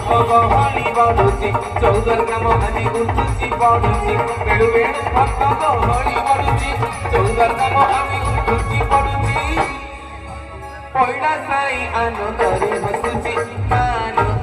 ଗହଳି ବଢୁଛି ଚୌଦୁର୍ଗା ମହାନି ଉଠୁଛି ପଡୁଛି ବେଳୁ ବେଳୁ ଭକ୍ତ ଗହଳି ବଢୁଛି ଚୌଦୁର୍ଗା ମହାନି ଉଠୁଛି ପଡୁଛି ପଇଡା ସାଇ ଆନନ୍ଦରେ ବସୁଛି ମାନ